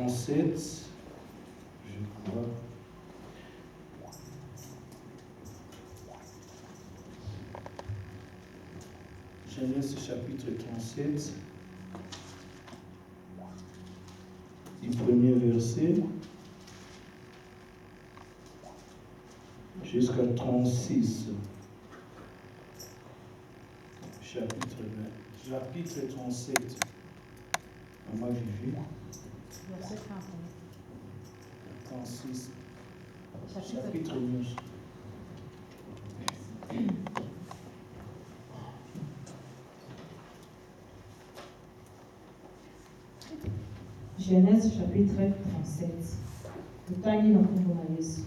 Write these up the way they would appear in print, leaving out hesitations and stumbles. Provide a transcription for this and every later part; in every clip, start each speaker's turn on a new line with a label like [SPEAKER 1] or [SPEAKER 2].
[SPEAKER 1] 37, je crois. Genèse chapitre 37, du premier verset jusqu'à 36. Chapitre 37. Maman, j'ai vu.
[SPEAKER 2] Verset
[SPEAKER 1] 36. Chapitre 9.
[SPEAKER 2] Genèse chapitre 37. Tutani na kombo na Yesu.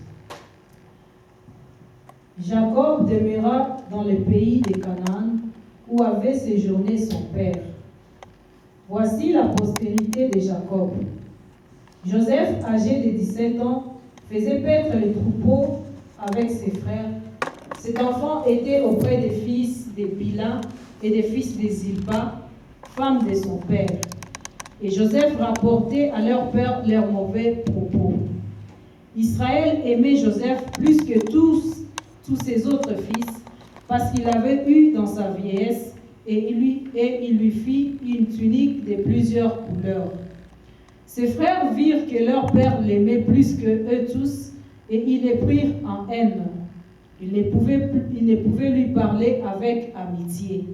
[SPEAKER 2] Jacob demeura dans le pays de Canaan où avait séjourné son père. Voici la postérité de Jacob. Joseph, âgé de 17 ans, faisait paître les troupeaux avec ses frères. Cet enfant était auprès des fils de Bila et des fils de Zilpa, femme de son père. Et Joseph rapportait à leur père leurs mauvais propos. Israël aimait Joseph plus que tous ses autres fils, parce qu'il avait eu dans sa vieillesse, et il lui fit une tunique de plusieurs couleurs. Ses frères virent que leur père l'aimait plus que eux tous, et ils le prirent en haine. Ils ne pouvaient lui parler avec amitié.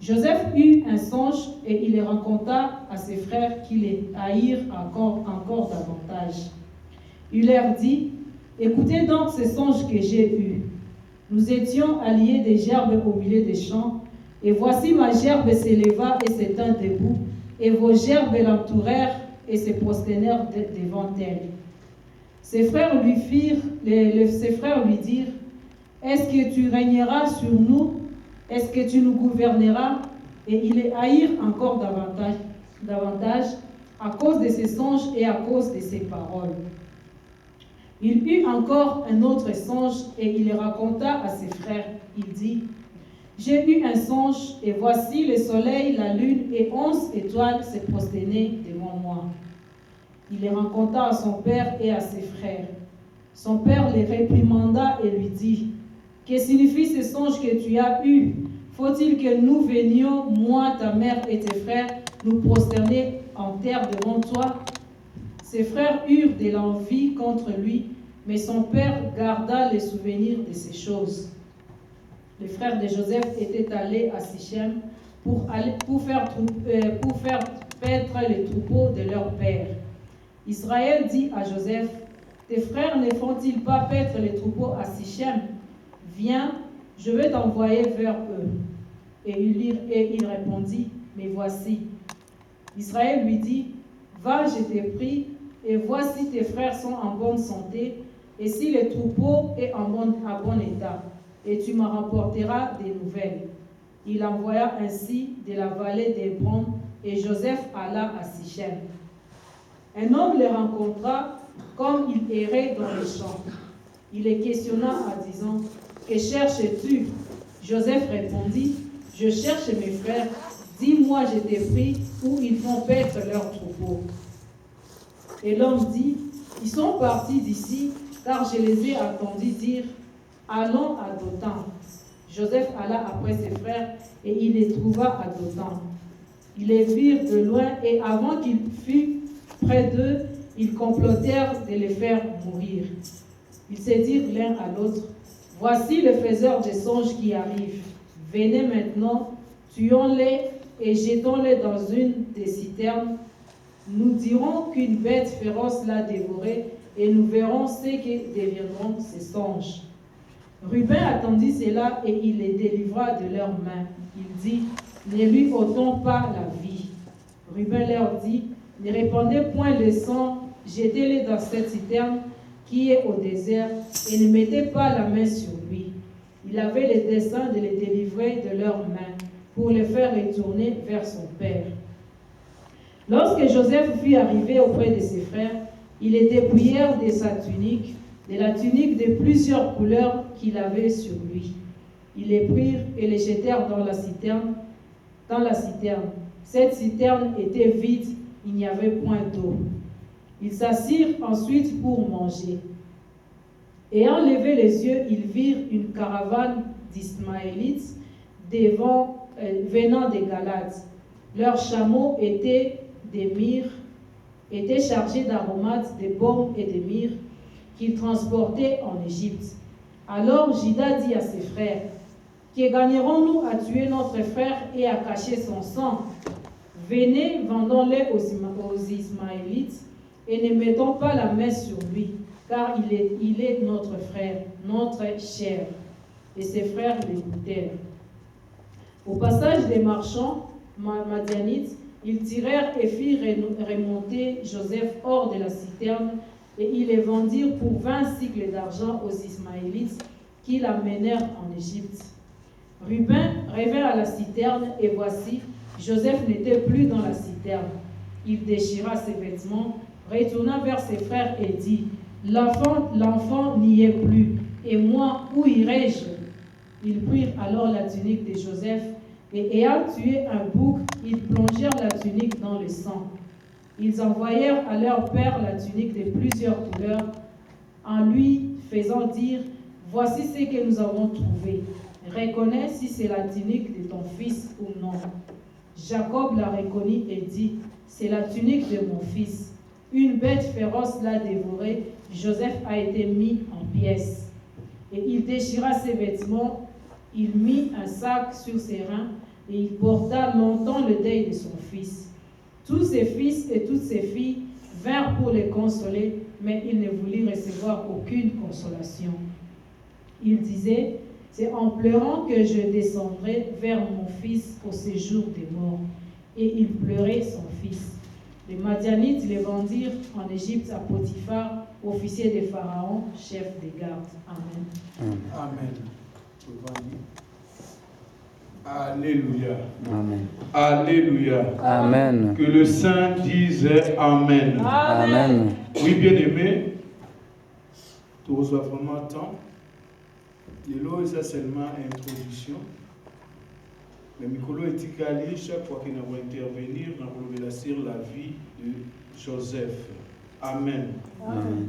[SPEAKER 2] Joseph eut un songe et il le raconta à ses frères qui les haïrent encore davantage. Il leur dit, « Écoutez donc ce songe que j'ai eu. Nous étions alliés des gerbes au milieu des champs, et voici ma gerbe s'éleva et se tint debout, et vos gerbes l'entourèrent et se prosternèrent devant elle. » Ses frères lui dirent, « Est-ce que tu régneras sur nous? Est-ce que tu nous gouverneras? » Et ils les haïrent encore davantage à cause de ses songes et à cause de ses paroles. Il eut encore un autre songe et il le raconta à ses frères. Il dit, « J'ai eu un songe et voici le soleil, la lune et 11 étoiles se prosternaient devant moi. » Il les raconta à son père et à ses frères. Son père les réprimanda et lui dit, « Que signifie ce songe que tu as eu? Faut-il que nous venions, moi, ta mère et tes frères, nous prosterner en terre devant toi? » Ses frères eurent de l'envie contre lui, mais son père garda les souvenirs de ces choses. Les frères de Joseph étaient allés à Sichem pour faire paître les troupeaux de leur père. Israël dit à Joseph, « Tes frères ne font-ils pas paître les troupeaux à Sichem? Viens, je vais t'envoyer vers eux. » Et il répondit, « Mais voici. » Israël lui dit, « Va, je t'ai pris, et vois si tes frères sont en bonne santé, et si le troupeau est en bon état, et tu me rapporteras des nouvelles. » Il envoya ainsi de la vallée d'Hébron, et Joseph alla à Sichem. Un homme le rencontra comme il errait dans les champs. Il le questionna en disant, « Que cherches-tu? » Joseph répondit, « Je cherche mes frères. Dis-moi, je t'ai pris, où ils font paître leurs troupeaux. » Et l'homme dit, « Ils sont partis d'ici, car je les ai entendus dire, allons à Dothan. » Joseph alla après ses frères, et il les trouva à Dothan. Ils les virent de loin, et avant qu'il fût près d'eux, ils complotèrent de les faire mourir. Ils se dirent l'un à l'autre, « Voici le faiseur des songes qui arrive. Venez maintenant, tuons-les et jetons-les dans une des citernes. Nous dirons qu'une bête féroce l'a dévoré et nous verrons ce que deviendront ces songes. » Ruben attendit cela et il les délivra de leurs mains. Il dit, « Ne lui ôtons pas la vie. » Ruben leur dit, « Ne répandez point le sang, jetez-les dans cette citerne qui est au désert et ne mettez pas la main sur lui. » Il avait le dessein de les délivrer de leurs mains pour les faire retourner vers son père. Lorsque Joseph fut arrivé auprès de ses frères, ils les dépouillèrent de sa tunique, de la tunique de plusieurs couleurs qu'il avait sur lui. Ils les prirent et les jetèrent dans la citerne. Cette citerne était vide, il n'y avait point d'eau. Ils s'assirent ensuite pour manger. Ayant levé les yeux, ils virent une caravane d'Ismaélites venant des Galates. Leurs chameaux étaient chargés d'aromates, de baumes et de myrrhe qu'ils transportaient en Égypte. Alors Juda dit à ses frères, « Que gagnerons-nous à tuer notre frère et à cacher son sang? Venez, vendons-les aux Ismaélites et ne mettons pas la main sur lui, car il est notre frère, notre chair. » Et ses frères l'écoutèrent. Au passage des marchands madianites, ils tirèrent et firent remonter Joseph hors de la citerne, et ils les vendirent pour 20 cycles d'argent aux Ismaélites qui l'amenèrent en Égypte. Ruben revint à la citerne, et voici, Joseph n'était plus dans la citerne. Il déchira ses vêtements, retourna vers ses frères et dit, « L'enfant n'y est plus, et moi, où irai-je » Ils prirent alors la tunique de Joseph, et ayant tué un bouc, ils plongèrent la tunique dans le sang. Ils envoyèrent à leur père la tunique de plusieurs couleurs, en lui faisant dire, « Voici ce que nous avons trouvé. Reconnais si c'est la tunique de ton fils ou non. » Jacob la reconnut et dit, « C'est la tunique de mon fils. Une bête féroce l'a dévoré. Joseph a été mis en pièces. » Et il déchira ses vêtements, il mit un sac sur ses reins, et il porta longtemps le deuil de son fils. Tous ses fils et toutes ses filles vinrent pour les consoler, mais il ne voulut recevoir aucune consolation. Il disait, « C'est en pleurant que je descendrai vers mon fils au séjour des morts. » Et il pleurait son fils. Les Madianites les vendirent en Égypte à Potiphar, officier de Pharaon, chef des gardes. Amen.
[SPEAKER 3] Amen. Alléluia.
[SPEAKER 4] Amen.
[SPEAKER 3] Alléluia.
[SPEAKER 4] Amen.
[SPEAKER 3] Que le Saint dise Amen.
[SPEAKER 4] Amen.
[SPEAKER 3] Oui, bien-aimé, tu reçois vraiment temps. Et là, c'est seulement introduction. Mais Mikolo et Tikali, chaque fois qu'il va intervenir, on va sur la vie de Joseph. Amen.
[SPEAKER 4] Amen.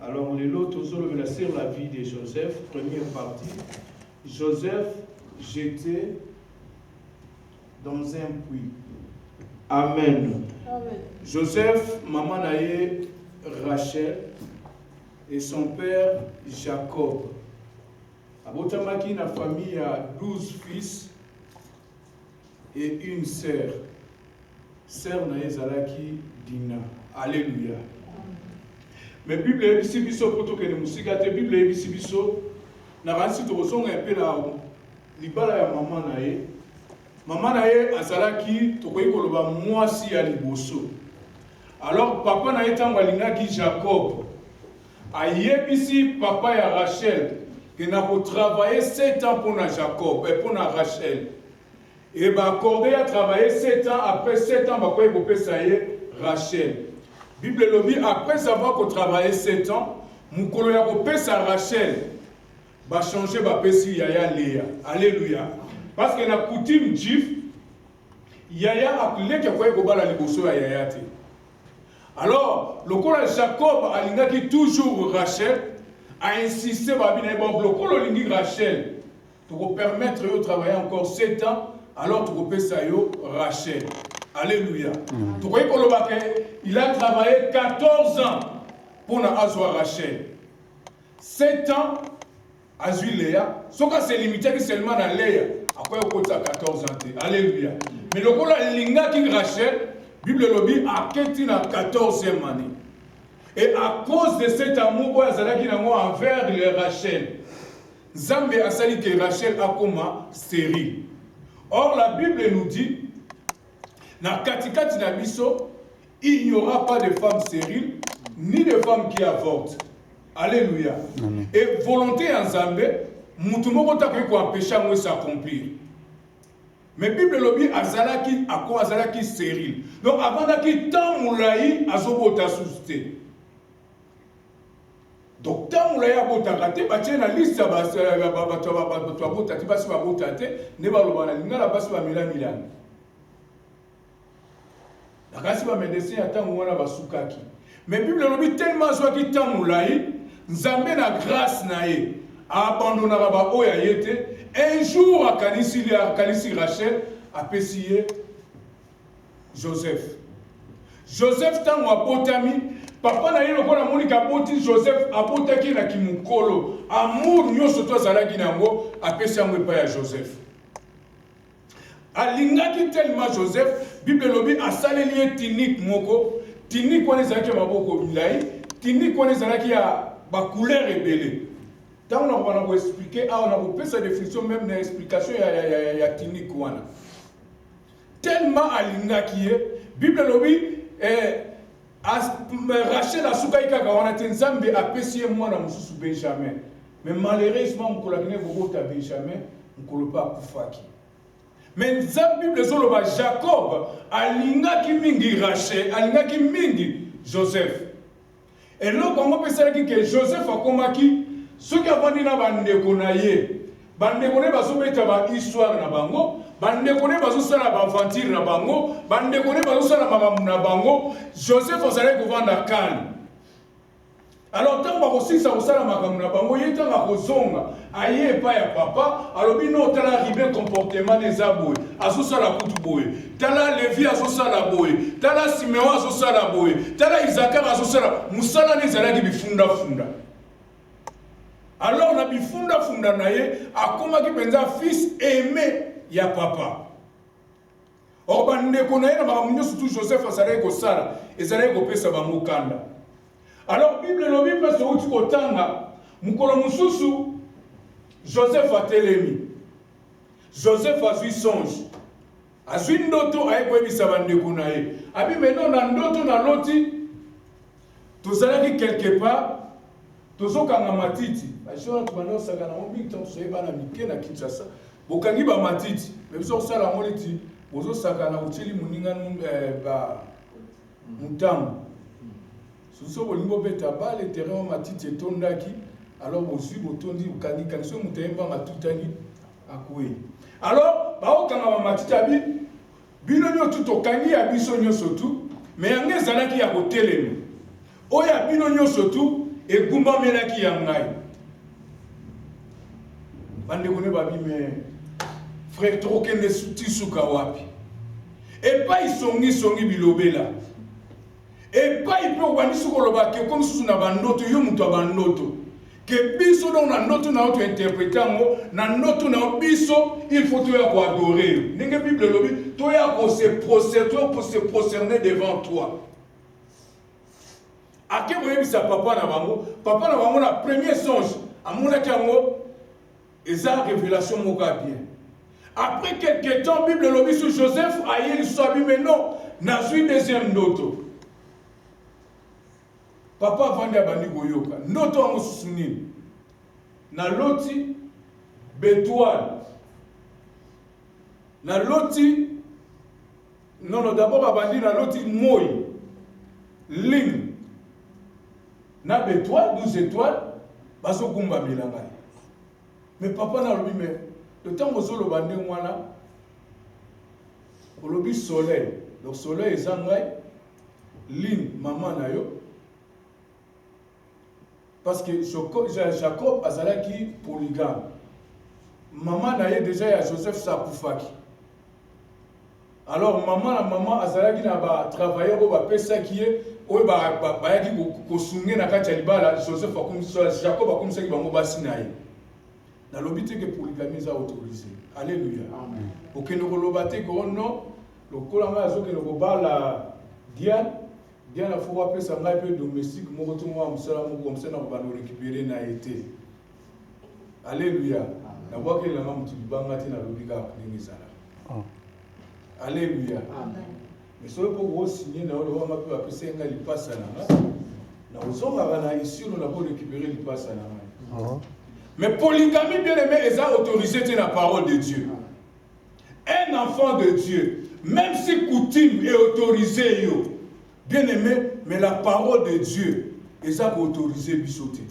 [SPEAKER 3] Alors, les lots, tous on va sur la vie de Joseph. Première partie. Joseph jeté dans un puits. Amen.
[SPEAKER 2] Amen.
[SPEAKER 3] Joseph, maman naïe Rachel et son père Jacob. Abotamaki na famille a 12 fils et une sœur. Sœur naïe Zalaki Dina. Alléluia. Mais Bible est ici biso poto que nous sigate Bible est ici biso na ransi to songa un peu la libala ya maman naïe. Maman naïe azalaki to koyi koloba mwasi ya liboso. Alors papa naïe tango alingaki Jacob. Ayebisi papa ya Rachel que n'a pas travaillé 7 ans pour Jacob et pour Rachel. Et bah accordé à travailler 7 ans, après 7 ans, bah quoi il peut ça y est, Rachel. Bible lobby après avoir travaillé 7 ans, Moukolo ya kopé sa Rachel, bah changer bah pesi Yaya Léa. Alléluia. Parce que la coutume juif, Yaya a clé que quoi il la liboso à Yaya te. Alors, le col Jacob a l'ingaki toujours Rachel. A insisté bah bien bon le col lingi Rachel. Pour permettre de travailler encore 7 ans. Alors, tu peux ça yo Rachel. Alléluia. Tu vois il a travaillé 14 ans pour avoir Rachel. 7 ans à Léa. Ce qui c'est limité seulement à Léa. Après, il y a 14 ans. Alléluia. Mais le coup là, l'inga qui Rachel, Bible lobby a quitté la 14e année. Et à cause de cet amour, il y a envers Rachel. Zambé a sali que Rachel a comme stérile. Or, la Bible nous dit, dans Katikati Nabiso, il n'y aura pas de femmes stériles, ni de femmes qui avortent. Alléluia. Amen. Et volonté en Zambé, Moutoumoko ta peut empêcher moi s'accomplir. Mais Bible lobby azalaki à quoi azalaki stérile. Donc avant d'aki tant moulaï azobota susté. Donc tant moulaï abota raté, bah tiens la liste ba bota ti basi ba bota te, ne ba lobana linga la basi ba Milan. La kasi ba médecin attend wana ba sukaki. Mais la Bible lobi tellement zoaki tamulaï, nzambe na grâce naïe, a abandonné ba oya yete. Un jour à Kanisi Rachel a pessillé Joseph. Joseph tango apotami, papa na ye lokola monika poti Joseph apotaki na kimukolo. Amour nyoso to zalaki nango apesi yango epai ya Joseph. Alingaki tellement Joseph, Bible lobi asaleli ye tunique moko. Tunique wana ezalaki ya maboko bilai, tunique wana ezalaki ya ba couleur ebele. Tant on va vous expliquer, on a vous sa définition même dans l'explication ya tunique wana. Tellement alinga qui est Bible lobi Rachel asukai kaka wana tenzambe apesiye mwana mususu Benjamin. Mais malheureusement mkola kine bobota Benjamin mkolo pa akufaki. Mais la Bible zoloba Jacob alinga ki mingi Rachel, alinga ki mingi Joseph. Et là on peut dire que Joseph a komaki ceux qui ont dit na bandeko na ye, bandeko ne bazobeta ba histoire na bango, bandeko ne bazosala ba aventure na bango, bandeko ne bazosala makambo na bango, Joseph ozalaki kovanda Cannes. Alors tant bakosisa kosala makambo na bango, ye tanga kozonga, aye pa ya papa, alobi no tala arrivé comportement des aboy, azosala kutu boy, tala Lévi azosala boy, tala Simeon azosala boy, tala Isaacar azosala, musala ne zalaki bifunda funda. Alors, on a mis funda naye, a komaki penza fils aimé ya papa. Or, bande konaye na makamunyo surtout Joseph asalaye ko sala, ezalaye ko pesa ba mukanda. Alors, Bible lobi place uti kotanga, mukolo mususu, Joseph a telemi. Joseph a zui songe. A zui ndoto aye ko ebisa bande konaye. Abi maintenant na ndoto na loti, tozalaki quelque part, tozokanga matiti. Ajora tubana osakana mo big temps soyeba na mike na Kinshasa. Bokangi ba matiti. Mais biso sala moliti, bozo sakana utili muninga ba mutambo. Suso bolingo beta ba le terrain matiti etondaki, alors bozui botondi ukangi kanso mutemba matutani akwe. Alors ba okanga ba matiti abi bino nyo tutokangi ya biso nyo sotu, mais yange zalaki ya kotelema. Oya bino nyo sotu egumba melaki ya ngai. Bande kone babi me frère trokende tisuka wapi. Et pas ils songi bilobela. Et pas ils peuvent wani sukoloba ke comme sous na bandoto yo muto bandoto. Que biso don na noto na auto interprétango na noto na biso il faut toi ko adorer. Ninge Bible lobi toi ko se prosterner devant toi. Ake moyebi sa papa na bango na premier songe amona kango eza révélation moka bien. Après quelques temps Bible lobi sur Joseph aye l'histoire mais non na zui deuxième ndoto. Papa vandi abandi goyoka ndoto ngo susuni na loti bétoile na loti non d'abord abandi na loti moi ligne na bétoile 12 étoiles baso kumba bilanga. Mais papa na lobi mais le temps que le bandé mwana au lobby soleil, le soleil est zangai ligne maman na yo parce que Jacob azalaki polygame. Maman na ye déjà ya Joseph Sapoufaki. Alors maman azalaki na ba travailleur ba pesa qui est o ba yaki ko sunge na kati ya libala Joseph akomisa Jacob akomisaki bango basi na ye. Na lobité que polygamie est autorisée. Alléluia. Amen. Pour que nous relobate que non, le colanga azo que nous bala Diane a faut appeler ça un peu domestique, mon retour moi musala mo comme ça na ba récupérer na été. Alléluia. Na voix que la maman tu banga tina lobika ni sala. Alléluia. Amen. Mais sur le pour signer na on va peut appeler ça ngali passe na ozonga bana ici on a pour récupérer le passe na. Mais polygamie, bien aimé, est autorisée dans la parole de Dieu. Un enfant de Dieu, même si coutume est autorisée, bien aimé, mais la parole de Dieu est autorisée bisoté.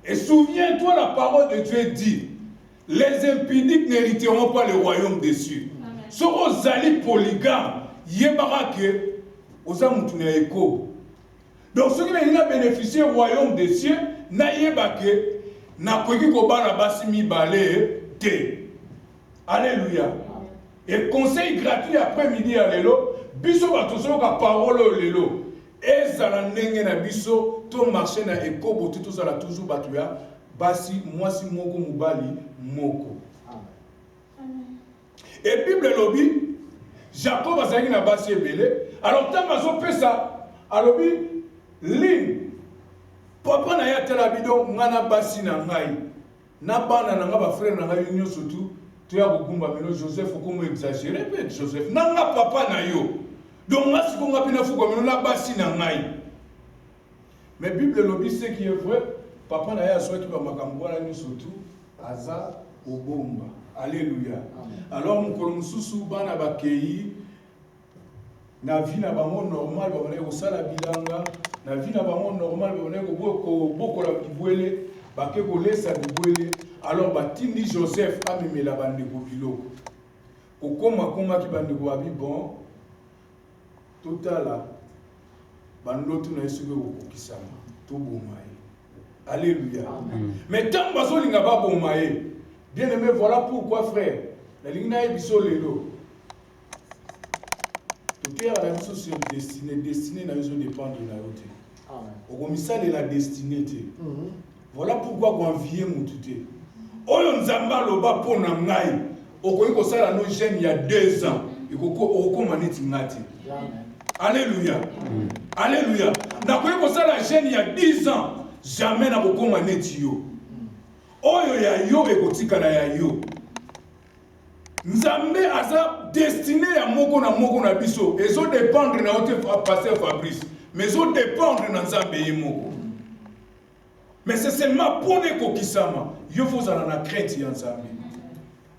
[SPEAKER 3] Et souviens-toi, la parole de Dieu dit, les impudiques n'hériteront pas le royaume des cieux. Si vous allez polygame, yebara que, oza mutune eko, Donc ceux qui ont bénéficié du royaume des cieux, n'ayebake na koki kobala basi mibale te. Alléluia. Et conseil gratuit après-midi à l'élo, biso batoso ka parole l'élo. Ezala ndenge na biso to marché na ekobo tout ça la toujours batuya basi mwasi moko mubali moko. Et Bible lobi Jacob azaki na basi ebele. Alors tant bazo pesa alobi Lin, papa na ya tela bidon ngana basi na ngai. Na bana na nga ba frère na ngai nyo surtout tu ya kukumba melo Joseph comme exagérer peut Joseph na nga papa na yo. Donc moi si konga pina fuko melo na basi na ngai. Mais Bible lobi ce qui est vrai, papa na ya soit qui ba makambo na nyo surtout aza obomba. Alléluia. Alors mon kolomsusu bana bakei na vie na bango normal ba bana ko sala bilanga. Na vie na bango normal ba bana ko bokola bibwele ba ke ko lesa bibwele. Alors batindi Joseph amemela bandeko biloko. Okoma koma ki bandeko abi bon totala bandoto na yesu ko kokisama to bomaye. Alléluia. Mais tant baso linga ba bomaye. Bien aimé, voilà pourquoi frère la ligne na biso lelo. Tout est à la mission sur destinée na besoin dépendre de la haute. Amen. Au commissaire de la destinée. Voilà pourquoi on vient moutouté. Oyo nzamba loba pona ngai. Okoyi ko sala no jeune il y a 2 ans. Oko maneti ngati. Alléluia. Alléluia. Na koyi ko sala jeune il y a 10 ans. Jamais na ko maneti yo. Oyo ya yo ekotika na ya yo. Nzambe aza destiné à moko na biso. Ezo dépendre na ote pasteur Fabrice. Mais ezo dépendre na Nzambe yemoko. Mais c'est seulement pour ne kokisama. Yo faut za na crainte ya Nzambe.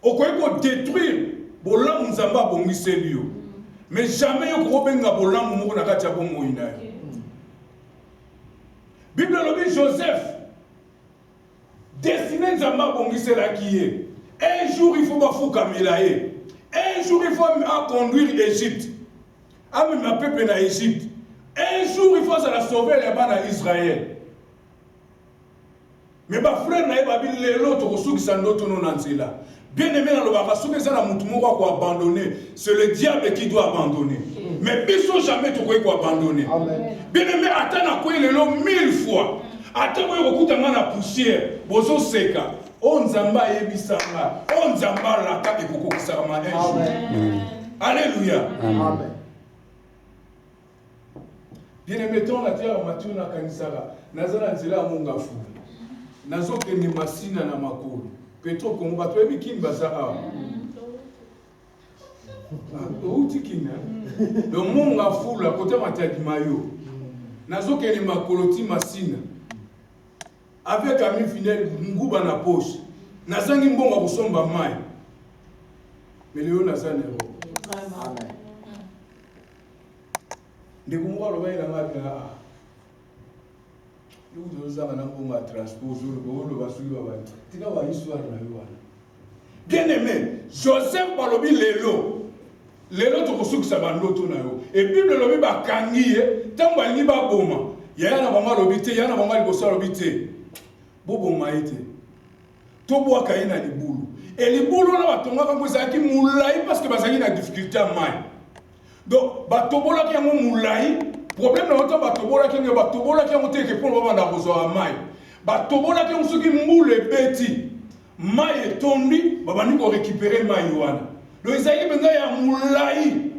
[SPEAKER 3] Okoyi ko détruire bolamu Nzamba bongiseli yo. Mais jamais yo ko benga bolamu moko na kati ya bomo ina. Bible lobi Joseph destiné Nzamba bongisela qui est. Un jour, il faut bafouka milaye. Un jour, il faut conduire l'Égypte. Même ma peuple en Égypte. Un jour, il faut la sauver là-bas en Israël. Mais ma frère n'a pas dit l'autre qui s'en d'autres non là. Bien aimé dans le barassou, mais ça n'a pas abandonné. C'est le diable qui doit abandonner. Mais biso jamais tu peux abandonner. Bien aimé, attends à quoi il est là 1000 fois. Attends à quoi il est la poussière. Bozo seka. On zamba yebisanga, on zamba la ka ekokokisama un jour. Alléluia. Amen. Bien aimé, ton la terre Mathieu na kanisara, nazala nzela monga fu. Nazo kene masina na makolo. Petro kongo bato ebi kimba za a. Outi kina. Le monga fu la côté matadi mayo. Nazo kene makoloti masina. Avec ami fidèle nguba na poche nazangi mbonga kusomba mai mais leo nazanero amen ndeko mwa lo bayina ngapi na yuzo zanga na mbonga transport zo lo basuli baba tika wa histoire na yo wana bien aimé Joseph balobi lelo to kusukisa bandoto na yo et Bible lobi bakangi ye tango alingi ba boma yana banga lobi te yana banga libosa lobi te bobo maïté to boa kaina libulu et libulu na batonga kango ezaki mulai parce que bazaki na difficulté à mai donc batobola ki yango mulai problème na oto batobola ki yango te ke pona baba na kozwa mai batobola ki yango soki mbule beti mai etondi babandi ko récupérer mai wana donc ezaki benza ya mulai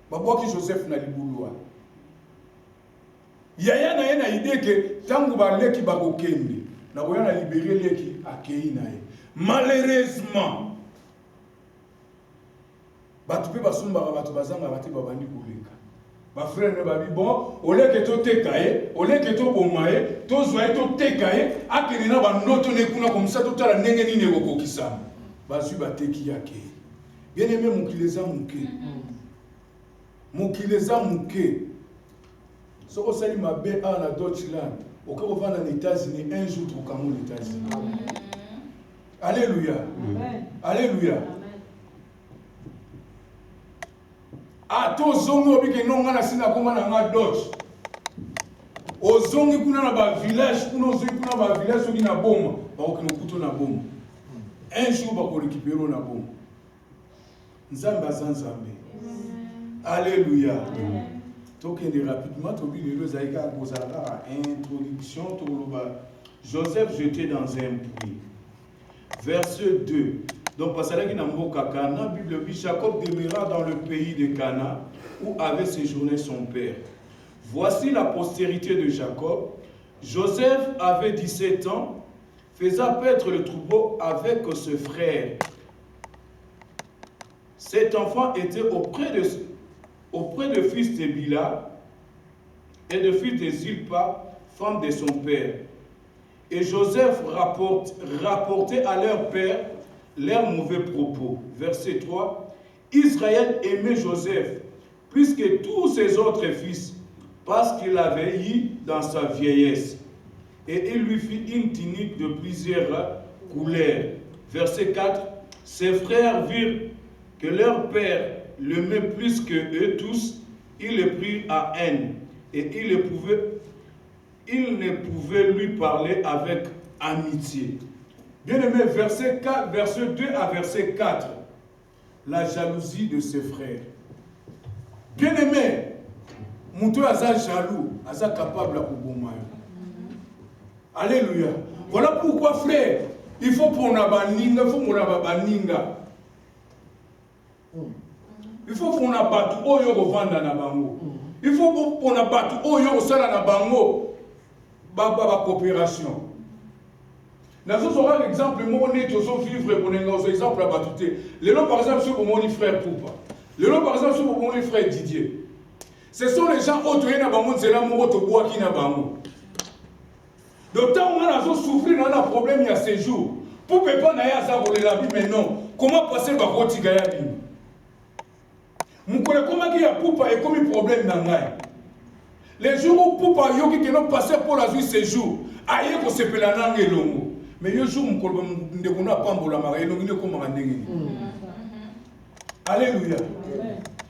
[SPEAKER 3] babwa ki Joseph na libulu wana yaya na ye na idée que tango baleki bakokende na koyana libérer leki akei na ye malheureusement batu pe basumbaka batu bazanga bati babandi koleka ba frère ne babi bon oleke to teka ye oleke to boma ye to zwa ye to teka ye akeni na bandoto ne kuna comme ça totala ndenge nini ekokokisama bazwi bateki yake bien aimé mokileza muke soko sali mabe na Deutschland au cas où on va aux États-Unis un jour tu vas aux États-Unis. Alléluia. Amen. Alléluia. Ah, to zongo bike no ngana sina koma na nga Dutch. ozongi kuna na ba village kuna ozongi kuna ba village soki na boma bakokende kuto na boma un jour bakorécupérer na boma nzambe aza nzambe alléluia tokende rapidement tobi lelo ezali kaka kozala kaka introduction tokoloba Joseph jeté dans un puits verset 2 donc pasalaki na mboka Cana Bible dit Jacob demeura dans le pays de Cana où avait séjourné son père. Voici la postérité de Jacob. Joseph avait 17 ans, faisant paître le troupeau avec ses frères. Cet enfant était auprès de fils de Bila et de fils de Zilpa, femme de son père. Et Joseph rapportait à leur père leurs mauvais propos. Verset 3. Israël aimait Joseph plus que tous ses autres fils, parce qu'il avait eu dans sa vieillesse. Et il lui fit une tunique de plusieurs couleurs. Verset 4. Ses frères virent que leur père l'aimait plus que eux tous, ils le prirent à haine, et ils ne pouvaient lui parler avec amitié. Bien-aimé, verset 2 à verset 4, la jalousie de ses frères. Bien-aimé, Moutou aza jaloux, aza capable à Koubouma. Alléluia. Voilà pourquoi, frère, il faut pour Nabaninga, il faut pour Nabaninga. Il faut qu'on a battu au yo revendre na bango. Il faut qu'on a battu au yo sala na bango. Baba coopération. Dans ce exemple, mon est au vivre pour un exemple à battu. Les noms par exemple sur mon frère Poupa. Les noms par exemple sur mon frère Didier. Ce sont les gens autour na bango c'est là mon auto bois qui na bango. Donc tant on a souffrir dans un problème il y a ces jours. Pour pas na ya ça voler la vie mais non. Comment passer ba kotika ya bino? Mukole comment qui a Poupa et comme un problème dans ngai. Les jours où Poupa yoki qui n'ont passé pour la vie ces jours, aïe ko se pela nangue longo. Mais le jour mukole ndekona pambola mara elongi ne ko mara ndenge. Alléluia.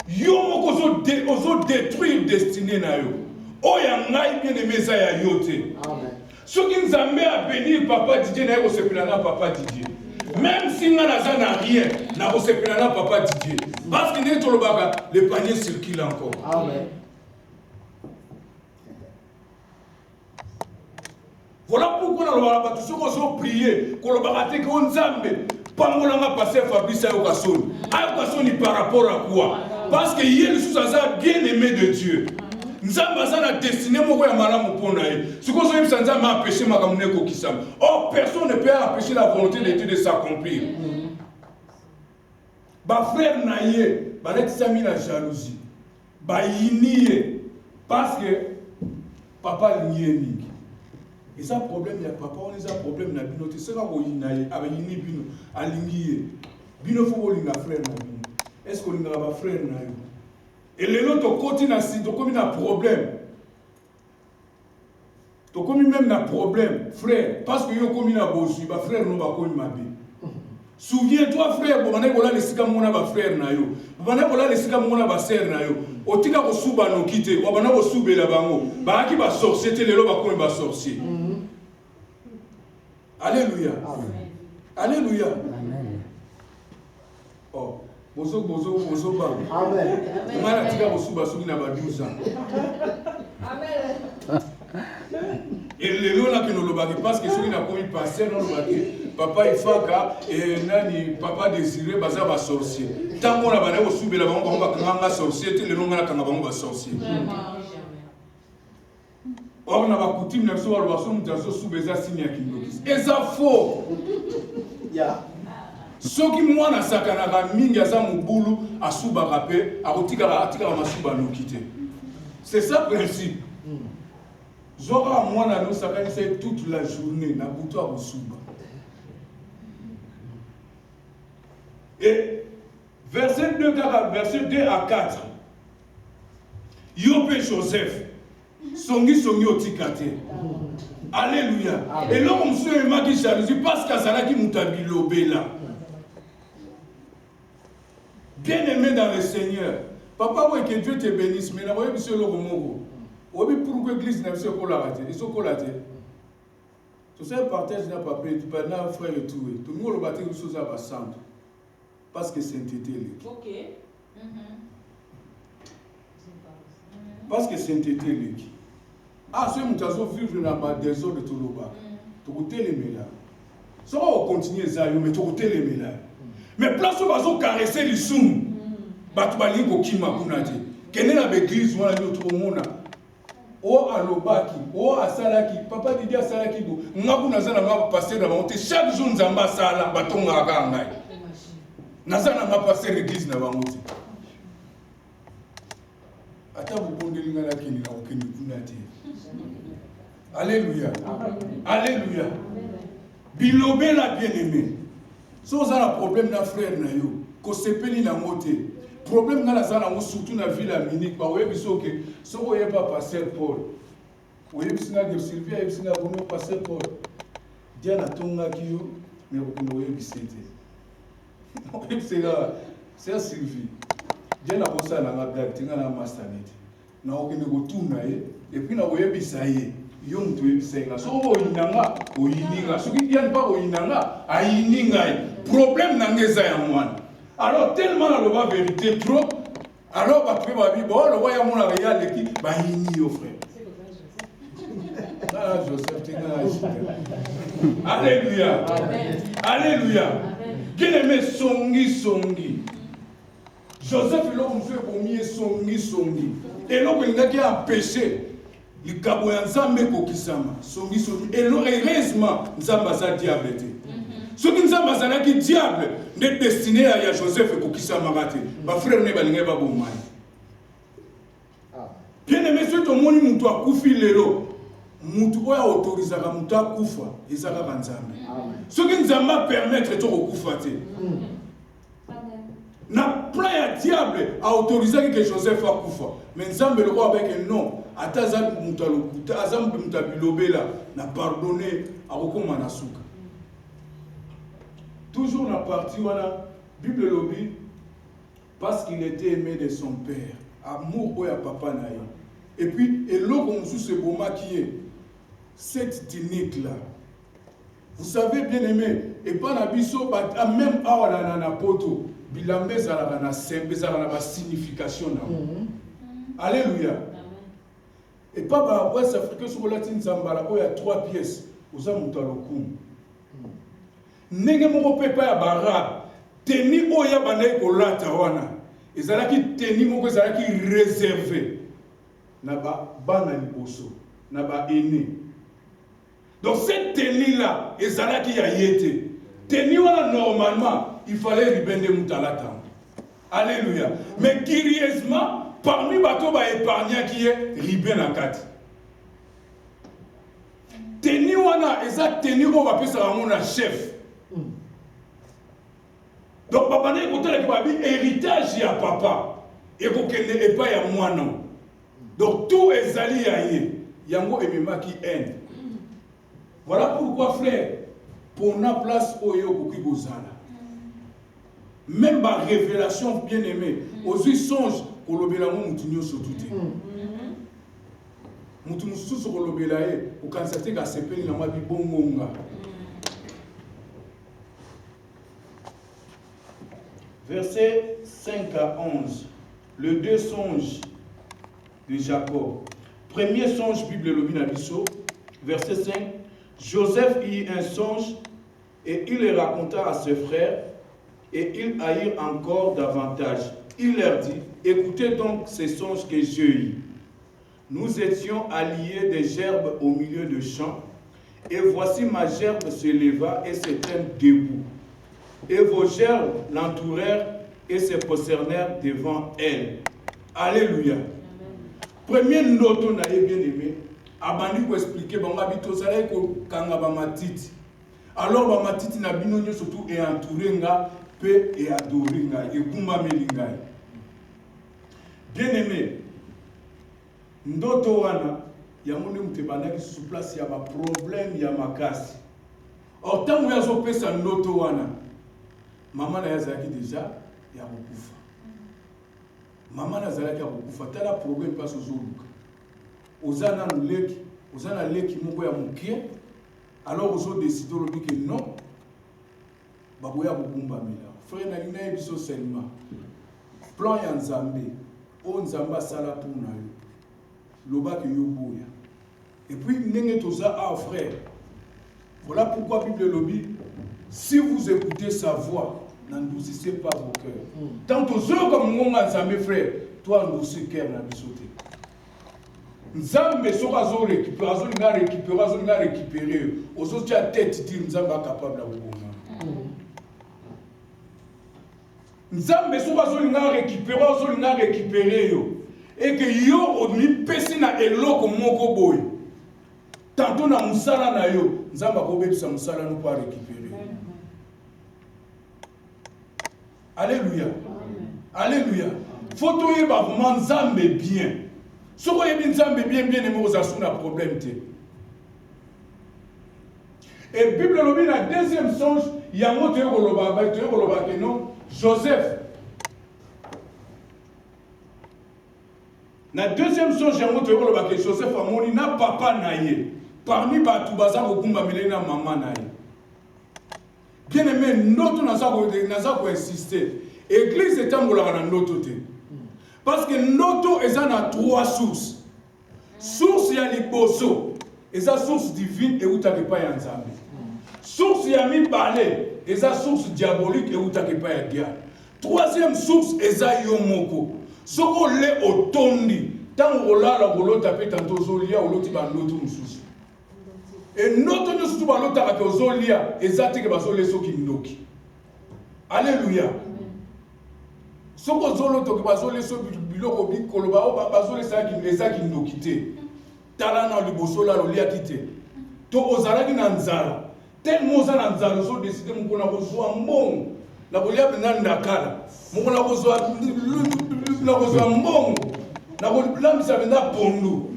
[SPEAKER 3] Yo moko ozo détruire destinée na yo. Oya ngai bien aimé ça ya yote. Amen. Ce qui nous a mis à bénir papa Didier na ko se pela na papa Didier. Même si nous n'a rien, nous avons papa Didier. Parce que nous le panier circule encore. Amen. Voilà pourquoi nous avons prié, nous avons raté que nous avons passé Fabrice à Okason. À Okason, par rapport à quoi? Parce que hier, nous sommes bien aimés de Dieu. Nous avons destiné à Malam Ponaï. Ce que nous avons empêché, or, personne ne peut empêcher la volonté de Dieu de s'accomplir. Ba frère naïe, ba l'examine la jalousie. Ba yinié. Parce que papa nié. Et ça, problème, il y a papa, on a un problème dans bino. C'est ça qu'on yinaye, avec yini bino, alingié. Bino faut linga frère na bino. Est-ce qu'on linga ba frère naïe? Et les autres continuent à se comme un problème. Tu comme même un problème, frère, parce que yo comme un bosu, ba frère no ba ko mabe. Souviens-toi frère, bon mané kola lesika mona ba frère na yo. Bana kola lesika mona ba sœur na yo. Otika ko suba no kite, wa bana ko subela bango. Ba ki ba sorcier te lelo ba ko ba sorcier. Alléluia. Amen. Alléluia. Amen. Oh. Bozo ba. Amen. Mara tika bosuba soki na ba 12 ans. Amen. Et les lois que nous le parce que soki na komi passer non le papa ifaka et nani papa désiré baza ba sorcier. Tant qu'on a ba na bosubela bango ba kanga sorcier te le nom na kanga bango ba sorcier. Or na ba coutume na so ba so mutazo subeza sinya kinokis. Et ça faux. Ya. Soki mwana sakanaka mingi aza mubulu asubaka pe akotikala masuba nokite. C'est ça le principe. Zora mwana no sakanisa toute la journée na butu akosuba. Et verset 2 à 4. Yope Joseph songi otikate. Alléluia. Et là on se maki jalousie parce qu'azalaki mutabilobela. Bien-aimé dans le Seigneur, papa, oui, que Dieu te bénisse, mais n'avoyez pas le romogo. Oui, pourquoi l'église n'a pas été colatée? Ils sont collatés. Tout ça, partage n'a pas payé. Tu peux un frère et tout. Tout le monde a battu une chose à centre. Parce que c'est un tété.
[SPEAKER 2] Ok.
[SPEAKER 3] Parce que c'est un tété. Ah, ceux qui ont vivre dans le désordre de tout le monde. Tu peux télémer là. Ça va continuer ça, mais tu peux télémer là. Mais place où tu vas caresser les sous. Tu vas aller au Kima. Quelle est l'église où on a tout le monde? O alobaki, o asalaki, papa didi asalaki bo. Ngabu nazana ngaba passer dans monter chaque jour nzamba sala batonga ka ngai. Nazana ngaba passer l'église na bangote. Ata bubondeli ngala kini na okeni kunati. Alléluia. Alléluia. Bilobela bien-aimé. So za la problème na frère na yo, ko sepeli na ngote. Problème dans la salle, surtout dans la ville à Munich, parce que si vous n'avez pas pasteur Paul, vous avez besoin de Sylvie, vous avez besoin de pasteur Paul. Dieu n'a pas de mais vous n'avez pas de c'est Sylvie. Dieu n'a pas ça dans la blague, il y a un master. Vous n'avez pas de et puis vous avez besoin de Yom tu es so oyinanga oyininga soki yan pas oyinanga ayininga problème nangeza ya mwana. Alors tellement la vérité trop, alors bah tu vas dire bon le roi y a mon réel qui bah il au frère. Ah Joseph tu as Alléluia. Alléluia. Bien-aimé songi. Joseph il a fait combien songi. Et là il a empêché le cabo ensemble kokisama songi. Et heureusement nzamba za diable. Ce qui nous a dit diable n'est destiné à Joseph et Kokisa Marate. Ma frère n'est pas l'ingé pas bon mal. Bien aimé, ceux qui ont monté mon toit koufi lelo, mon toit autorisé à mon toit koufa, et ça va banzambe. Ce qui nous a permettre de koufate. Na plein à diable a autorisé que Joseph a koufa. Mais Nzambe le roi avec un nom, atazam mutalo, atazam mutabilobela, n'a pardonné à Rokoma Nasuka. Toujours dans la partie où la Bible lobby, parce qu'il était aimé de son père, amour au papa naï. Et puis, et l'eau qu'on sous ce beau maquillé, cette dynamique là. Vous savez bien aimé, et pas la biso, même à la poto, bilambe ça la signification. Alléluia. Et pas par West Africain sur la Latine Zambala, où il y a 3 pièces, aux amutalokum. Nenge moko pepa ya bara teni oya bandai kolata wana ezalaki teni moko ezalaki réservé na ba bana liboso na ba aîné. Donc cette tenue là ezalaki ya yete teni wana normalement il fallait ribende mutalata. Alléluia. Mais curieusement parmi bato ba épargnant qui est riben akati teni wana eza teni ko ba pesa ramona chef. Donc papa n'est pas un héritage à papa et vous n'est pas à moi non. Donc tout est allié à y. Yango et Mima qui aime. Voilà pourquoi frère, pour na place au yo qui bozala. Même ma révélation bien aimée, aux yeux songe pour l'obéla mon mutunyo surtout. Mutunyo sur l'obéla pour constater qu'à ce pays la ma bi bongonga.
[SPEAKER 1] Versets 5 à 11. Le 2 songes de Jacob. Premier songe, Bible Lobinabiso. Verset 5. Joseph eut un songe et il le raconta à ses frères et ils haïrent encore davantage. Il leur dit, écoutez donc ces songes que j'ai eus. Nous étions alliés des gerbes au milieu de champs et voici ma gerbe se leva et se tint debout. Et vos gerbes l'entourèrent et se prosternèrent devant elle. Alléluia. Premier noto na bien aimé, abandi ko expliquer bango bito sala ko kanga ba matiti. Alors ba matiti na binonyo surtout et entouré nga pe et adoré nga et kumba melinga. Bien aimé, ndoto wana ya moni mutebana ki sous place ya ba problème ya makasi. Or tango ya zo pesa ndoto wana maman na yazaki déjà ya kokufa. Maman na zalaki ya kokufa tala problème pas sozoluka.
[SPEAKER 3] ozana leki, ozana leki moko ya mukie, alors ozo décider lobi que non, baboya kokumba mila. Frère Nalina ebiso seulement. Plan ya Nzambe, o Nzambe asala pour na yo. Loba que yo boya. Et puis ndenge toza frère. Voilà pourquoi Bible lobby, si vous écoutez sa voix, n'endoucissez pas vos cœurs. Tant aux autres comme mon Nzambe frère, toi endoucis cœur na bisoté. Nzambe soka zo récupérer, zo nga récupérer. Aux autres à tête dit Nzambe capable de vous. Nzambe soka zo nga récupérer yo. Et que yo odmi pesi na eloko moko boy. Tantôt na musala na yo, Nzamba kobebisa musala no pas récupérer. Alléluia. Alléluia. Faut to yeba vraiment Nzambe bien. Soko yebi Nzambe bien aimé ozasu na problème te. Et Bible lobi na deuxième songe, yango te koloba ke non, Joseph. Na deuxième songe yango te koloba ke Joseph amoni na papa na ye. Parmi batu baza kokumba milena maman na ye. Bien aimé, noto naza ko insister. Église etambolaka na noto te. Parce que noto eza na trois sources. Source ya liboso, eza source divine et utake pa ya Nzambe. Source ya mibale, eza source diabolique et utake pa ya diable. Troisième source eza yo moko. Soko le otondi, tango olala kolota pe tanto zolia oloti ba noto mususu. Et notre nous sommes à l'autre avec Ozolia, exact que bazole soki ndoki. Alléluia. Soko zolo to que bazole soki biloko bi koloba o bazole saki ndoki te. Tala na liboso la lolia kite. To ozala ki na nzala. Tellement za na nzala so décider mo kona kozwa mbongo. Na kolia bina ndakala. Mo kona kozwa mbongo. Na kolambisa bina pondu.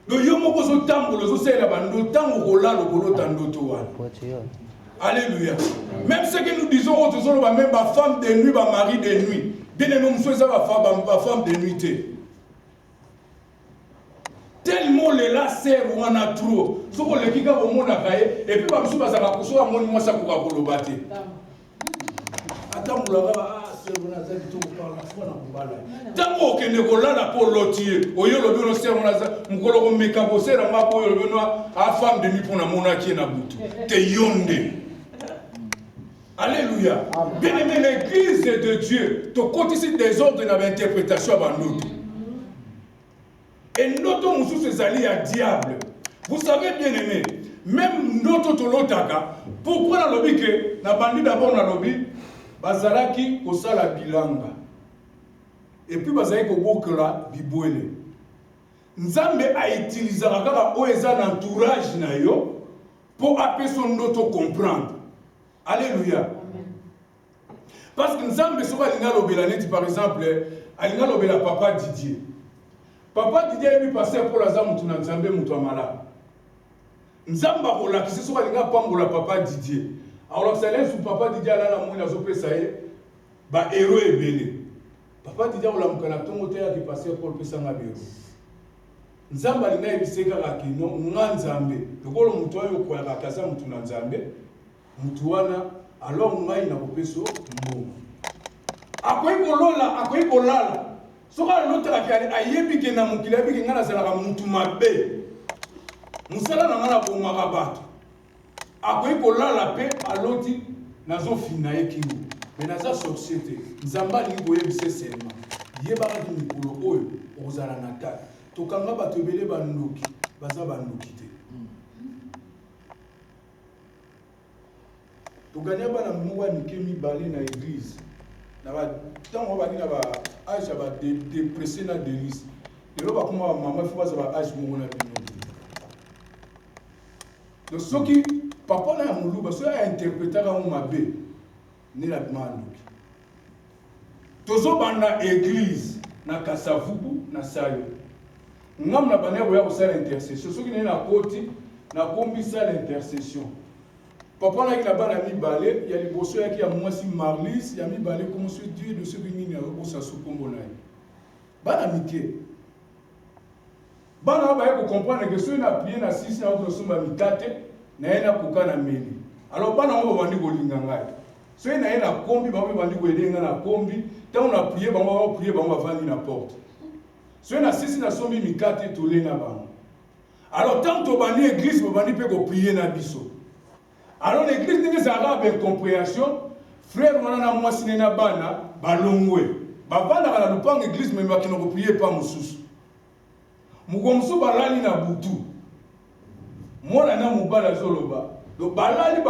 [SPEAKER 3] Le yomo zo tango le zo sela bando tango kola lo kolo tandoto wana. Alléluia. Même ce que nous disons autres sont même ba femme de nuit, ba mari de nuit. Bien aimé monsieur ça ba femme de nuit. Tellement les là sert wana trop. Soko le kika bo mona kaye et puis ba monsieur ba za ka koso amoni moi ça ko ka kolobate. Attends la tango okende kolala po lotie oyo lobi no ser mukolo ko meka bosera ngako oyo lobi no a femme de nuit pona monaki na butu te yonde. Alléluia. Bien aimé, l'église de Dieu to kotisi des ordres na interprétation ba noto et noto mususu ezali ya diable. Vous savez bien aimé, même noto to lotaka pourquoi na lobi ke na bandi d'abord na lobi bazalaki kosala bilanga et puis bazalaki kobokela bibwele. Nzambe a utilisé kaka o eza na entourage na yo pour appeler son auto comprendre. Alléluia. Parce que Nzambe soka linga lobela neti par exemple alinga lobela papa Didier. Papa Didier est passé pour la zamu tuna Nzambe mutu amala. Nzamba kola kisi soka linga pambola papa Didier. Alors ça laisse papa Didier ala mona zo pesa ye ba héros ebele. Papa Didier ola mukana tongo te ya ki passer pour pesa nga bero. Nzamba lina ebiseka ka kino nga Nzambe. Lokolo mutu ayo ko ya kaza mutu na Nzambe. Mutu wana alors ngai na kopeso mbongo. Akoyi kolala. Soka lotaka ki ayebi ke na mukila bi ke ngana sala ka mutu mabe. Musala na ngana ko makabato. Akoyi kolala pe aloti nazo fina yekingo mais naza société nzamba lingo yebise sema yeba ka mikolo oyo ozala na ta to kanga bato ebele bandoki baza bandoki te to ganya bana mwa nikemi bale na église na ba tango ba kina ba âge ba dépressé na délice lelo ba kuma mama fo baza ba âge mo na bino donc soki papa na muluba so a interpréter comme mabe ni la demande tozo banda église na kasavubu na sayo ngam na bana boya ko sala intercession soki na koti na kombisa l'intercession papa na ki bana mi balé ya liboso ya ki ya mwasi Marlis ya mi balé comme ce Dieu de ce nini na ko sa sukombo na bana mike bana ba ko comprendre que ceux na prier na 6 na ko somba mikate na ena kokana meli. Alors bana ngo bandi ko linga ngai. Ceux na ena kombi ba bandi ko edenga na kombi, tant on a prié ba ngo prier ba ngo vandi na porte. Ceux na 6 na sombi mikate to lenga ba. Alors tant to bandi église ba bandi pe ko prier na biso. Alors l'église n'est pas avec compréhension. Frère, on a moi signé na bana, balongwe. Bavanda kana lupang église mais ba kino prier pas mususu. Mukomsu balali na butu. Mona na mubala zoloba. Do balali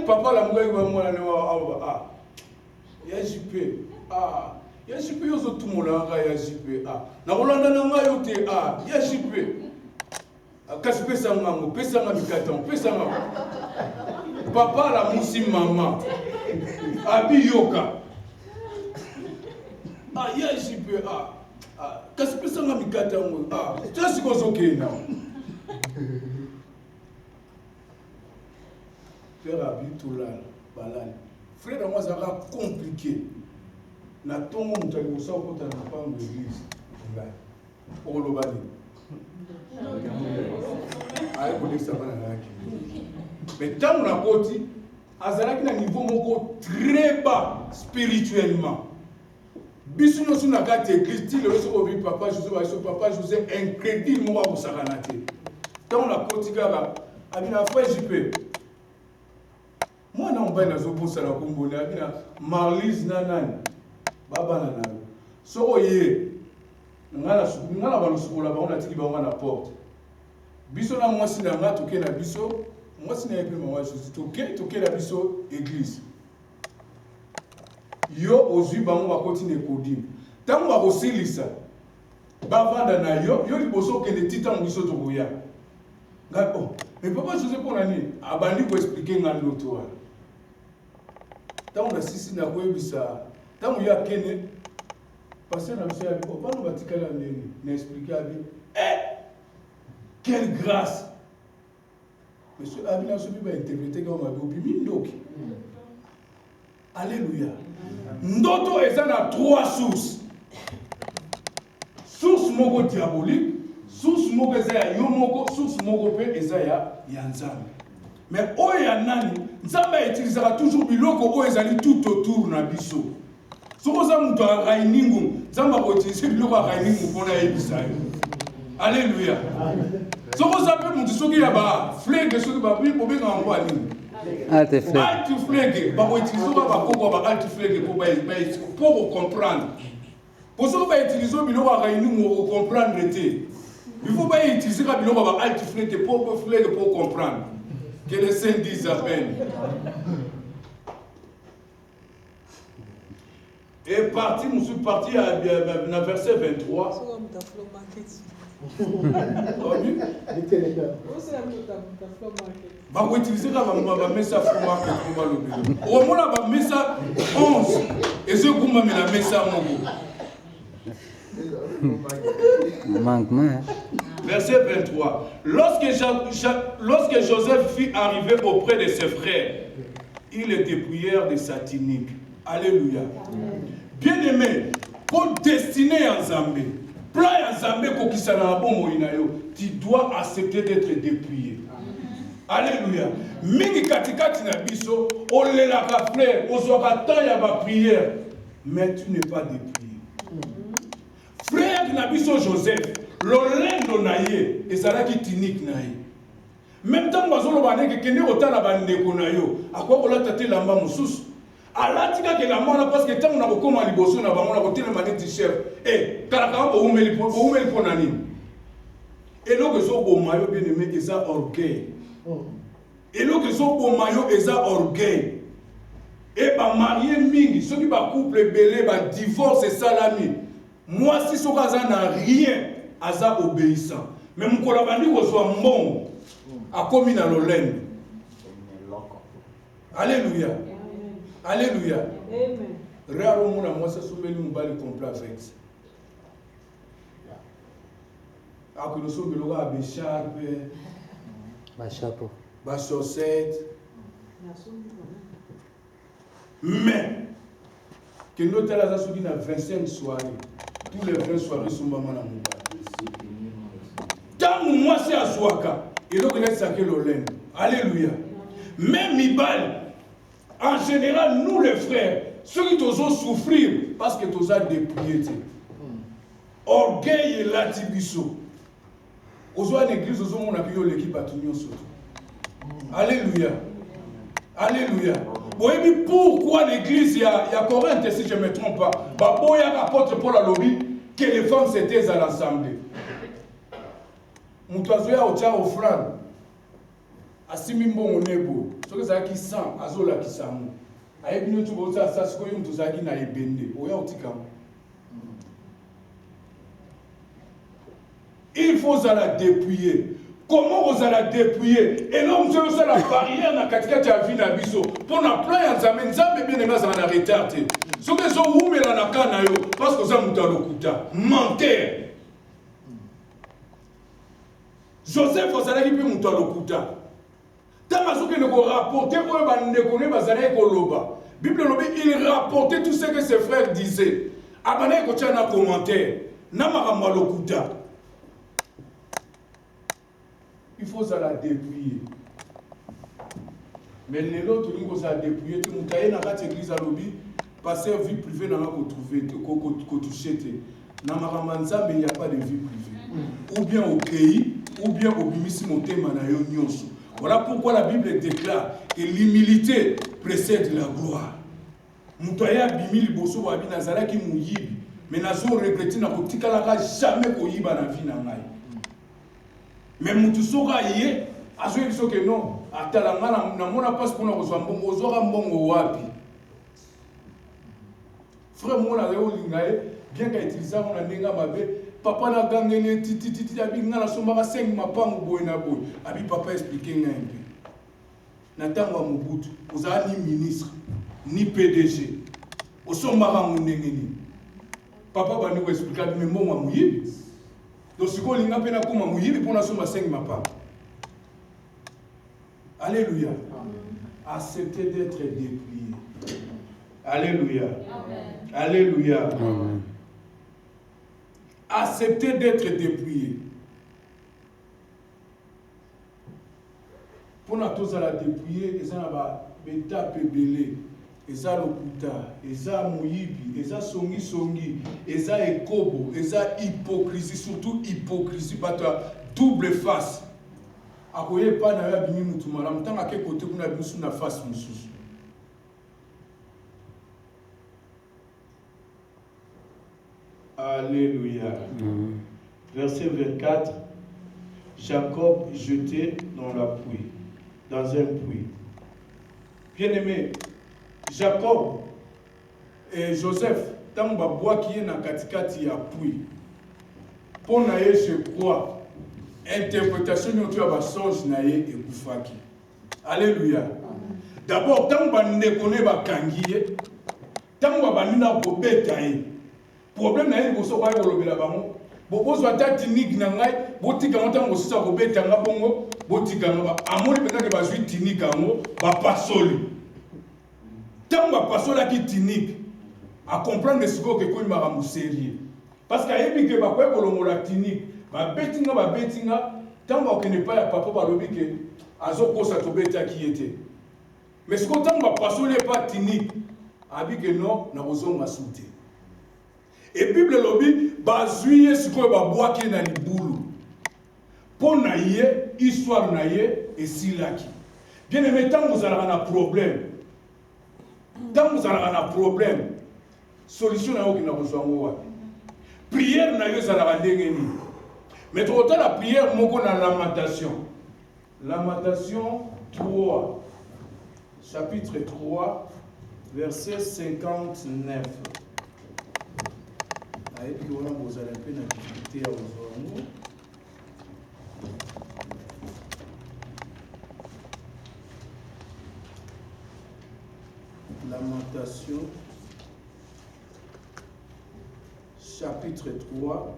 [SPEAKER 3] papa la mugai ba mona ne wa ya JP. Ya JP yo zo tumola nga ya JP. Na kolanda na nga yo te ya JP. Kasi pesa ngango, pesa nga mikatan, pesa nga. Papa la musi mama. Abi yoka. Ya JP. Kasi pesa nga mikatan. Tasi kozo kena. Frère Abi Toulal, balani. Frère moi ça va compliqué. Na tongo mutali kosa okota na pango église. Ngai. Okolobani. Mais tant la côté, azalaki na niveau moko très bas spirituellement. Biso no suna kati église le so obi papa José incrédule mo ko sakanate. Tant la côté kaka abina frère JP. Moi na mba na zo bosa la komboni abina Marlise nanani. Baba na na. So oye ngala balusukola bango natiki bango na porte. Biso na mwasi na nga toke na biso, mwasi na yepe mawa Jésus toke na biso église. Yo ozwi bango bakoti ne kodim. Tango bakosilisa bavanda na yo liboso kende titango biso tokoya. Nga mais papa José pona nini abandi ko expliquer nga ndoto wana. Tango na sisi na koyebisa, tango ya kene passer na monsieur abi opano batikala nini na expliquer abi quelle grâce. Monsieur abi na sobi ba interpréter comme abi obi ndoki. Alléluia. Ndoto eza na 3 sources. Source moko diabolique, source moko eza ya yo moko, source moko pe eza ya nzambe. Mais oyo ya nani nzambe utilisera toujours biloko oyo ezali tout autour na biso. Soko za mutu akainingu nzambe ko utiliser biloko akainingu mpona yebisa yo. Alléluia. Soko za pe mutu soki ya ba flege soki ba bi bobenga ngo ani.
[SPEAKER 4] Alte flege.
[SPEAKER 3] Alte flege ba ko utiliser ba koko ba alte flege pour comprendre. Pour ça va utiliser biloko akainingu pour comprendre te. Il faut pas utiliser biloko ba alte flege pour comprendre. Que les saints disent amen. Et parti, je suis parti à verset 23. Va utiliser la messa market pour le au moins la messa 11 et ce qu'on m'a mis la messa
[SPEAKER 4] Manquement.
[SPEAKER 3] Verset 23. Lorsque Joseph fut arrivé auprès de ses frères, il était prière de satinique. Alléluia. Bien-aimé, pour destiner à Zambé, plan à Zambé pour qui s'en tu dois accepter d'être dépouillé. Alléluia. Mingi katikati na biso, olela ka frère, ozoka ta ya ba prière, mais tu n'es pas dépouillé. Frère na biso Joseph, l'olendo na ye ezalaki tinique na ye. Même temps bazoloba ndeke kende otala bandeko na yo, akwa kolata te lamba mususu. Alatika ke lamba na parce que tant na kokoma liboso na bango na kotela maneti chef. Kalaka bo umeli po nani. Et donc so bo mayo bien aimé eza orgueil. Et donc so bo mayo eza orgueil. Et ba marié mingi, ceux qui ba couple belé ba divorce et salami. Moi si so kaza na rien aza obéissant. Mais mukola bandi ko so mbongo akomi na lolendo. Alléluia. Alléluia.
[SPEAKER 2] Amen.
[SPEAKER 3] Rare au monde à moi ça soubeli mubali complet avec ça. Ako no soubeli wa be charpe,
[SPEAKER 4] Ba chapeau.
[SPEAKER 3] ba chaussette. Mais que nous tala za soki na 25 soirées. Tous les 20 soirées sont maman na mubali. mwasi azwaka eloko nesaki lolendo. Alléluia. Même Mibal, en général, nous les frères, ceux qui osent souffrir parce que tu as dépouillé. Orgueil et latibiso. Aux autres églises, aux autres, on a vu l'équipe à tout surtout. Alléluia. Alléluia. Oui, pourquoi l'église, il y a Corinthe, si je ne me trompe pas, il y a l'apôtre Paul à lobby, que les femmes s'étaient à l'assemblée. Moutazoya au tcha offrande. Asimi mbongo nebo. Ce que ça qui sent, azola qui sent. Aïe bien tu vois ça, ce que tu as dit na ebende. Oya otika. Il faut la dépouiller. Comment vous allez dépouiller? Et là, vous avez la barrière dans la catégorie de la vie de pour la plan de Nzambe, Nzambe bien aimé en retard. Ce que vous avez mis dans la canne, parce que vous avez mis dans menteur. Joseph, vous avez mis dans le kuta. Tant que vous rapportez, vous avez Bible il rapportait tout ce que ses frères disaient. Abandonnez un commentaire. Namara le kuta. Il faut la dépouiller. Mais les autres, il faut la dépouiller. Tu as dans l'église à lobby, passer vie privée dans la retrouver, toucher. Dans ma il n'y a pas de vie privée. Ou bien au pays, ou bien au bimisimo thème. Voilà pourquoi la Bible déclare que l'humilité précède la gloire. Moutaya bimili boso wa binazara ki muyibi. Mais nazo regretter na kotikala jamais koyiba na vie na ngai. Mais mutusoka yé azo biso que non atalanga na mona passe pour na kozwa mbongo ozora mbongo wapi. Frère mona leo lingae bien ka utiliser on ndinga mabe papa na gangene titi abi ngala somba 5 mapango boy na boy abi papa expliquer ngai na tango Mobutu oza ni ministre ni PDG osomba ngengeni papa bani ko expliquer mais mbongo muyibi. Donc, si vous avez un peu de pour la somme à 5 mapas. Alléluia. Acceptez d'être dépouillé. Alléluia. Amen. Alléluia. Amen. Acceptez d'être dépouillé. Pour nous tous à la dépouiller, ils ont des étapes belées. Eza lokuta, eza muyibi, eza songi, eza ekobo, eza hypocrisie, surtout hypocrisie, bata double face. Akoye pa na ya bimi mutu malam, tanga ke kote kuna bisu na face mususu. Alléluia. Verset 24. Jacob jeté dans la pluie, dans un puits. Bien-aimé, Jacob et Joseph, tant que bois qui est dans katikati ya puits. Pour naïe, je crois, interprétation de notre songe naïe et koufaki. Alléluia. D'abord, tant que ne connaît pas kangiye, tant que nina bobetaye. Problème naïe ko so ba ko lobela bango. Bobozo ata tinik na ngai, botika ngota ngo sisa ko betanga bongo, botika ngaba. Amoni pena ke bazwi tinik ngo, ba pasoli. Tant que passer qui tinique à comprendre ce que vous avez sérieux. Parce qu'il y a des gens qui ont la tinique, bettinga, tant que n'est pas papa par le bique, azo ça to beta qui était. Mais ce que tant que passer n'est pas tinique, abi que non, na ozonga sauter. Et Bible lobby bazuye ce que ba bois qui na libulu. Pour naïe, histoire naïe et silaki. Bien aimé, tant que vous avez un problème. Quand vous avez un problème, solution n'a aucune besoin. Prière n'a eu à la mais trop tard la prière, mon qu'on a lamentation. Lamentation 3, chapitre 3, verset 59. Et puis on a besoin d'un peu d'activité à vous. Lamentation, chapitre 3,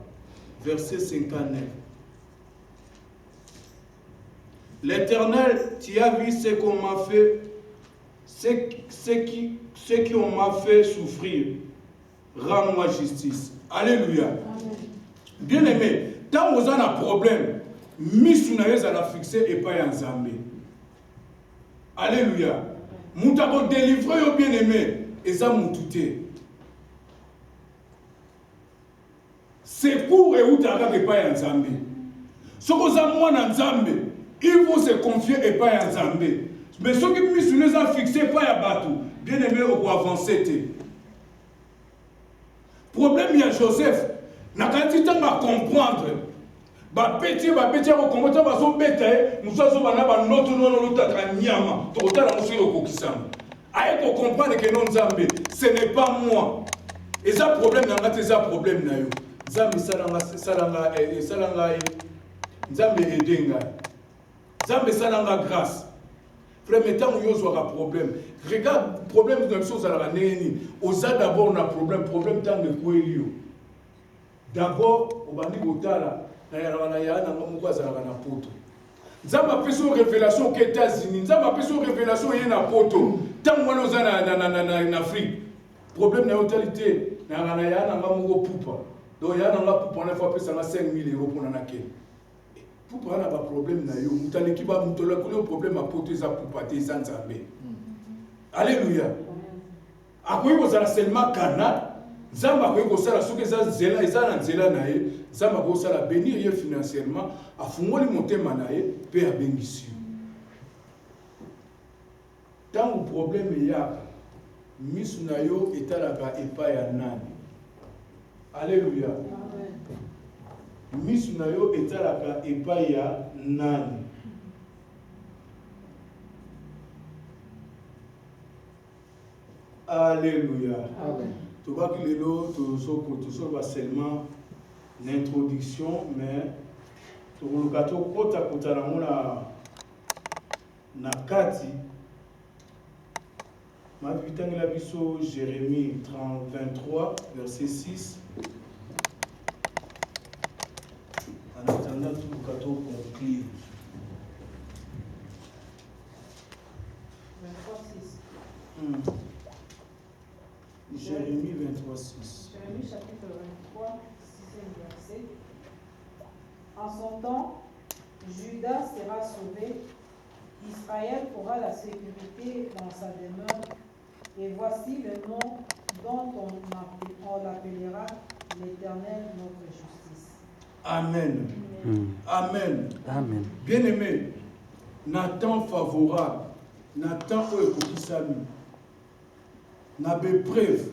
[SPEAKER 3] verset 59. L'Éternel, tu as vu ce qu'on m'a fait, ce qui on m'a fait souffrir. Rends-moi justice. Alléluia. Bien aimé, tant que vous avez un problème, misu na yeza la fixé et pas en Zambé. Alléluia. Moutako délivrer yo bien aimé et ça moutouté. C'est pour et outaka et pas en Zambé. Ce que ça moi en Zambé, il faut se confier et pas en Zambé. Mais ce qui misu nous a fixé pas ya batou, bien aimé au avancer. Problème il y a Joseph, n'a qu'à comprendre. Petit au combattant va son bétail, nous sommes dans notre nom nyama, total la monsieur au kokisam. Aïe pour comprendre que non Zambé, ce n'est pas moi. Et ça problème n'a pas ça problème na yo. Zambé salanga Zambé edenga. Zambé salanga grâce. Frère, mais tant que vous avez un problème, regarde le problème de la chose à la néni. Osa d'abord un problème tant de quoi il y a. D'abord, au bandi botala, na ya na moko za na poto. Nzamba peso révélation aux États-Unis, nzamba peso révélation yé na poto. Tant moi nous en Afrique. Problème na totalité, na ya na moko poupa. Donc ya na poupa na fois pesa na 5 000 € pour na ken. Pour prendre un problème, vous avez un problème à porter ça pour partir sans Zambé. Alléluia. Après, vous avez seulement Canada. Zamba, vous avez ce que ça zéla, et ça dans zéla nae. Zamba, vous avez bénir financièrement. À fond, les monter manae, paix à bénédiction. Tant le problème est là, misunayo est à la et pas à nani. Alléluia. Misu na yo etalaka epai ya nani. Alléluia. Tu vois que les lots, tu sors seulement l'introduction, mais tu vois que kota kota na kati. Ma vitang la biso Jérémie 23 verset 6. En attendant tout le gâteau conclu.
[SPEAKER 2] 23, 6.
[SPEAKER 3] Jérémie 23, 6.
[SPEAKER 2] Jérémie chapitre 23, 6e verset. En son temps, Judas sera sauvé, Israël aura la sécurité dans sa demeure, et voici le nom dont on l'appellera l'Éternel notre justice.
[SPEAKER 3] Amen. Amen.
[SPEAKER 4] Amen.
[SPEAKER 3] Bien-aimé, Nathan favorable, Nathan Oekokisami, n'a pas preuve.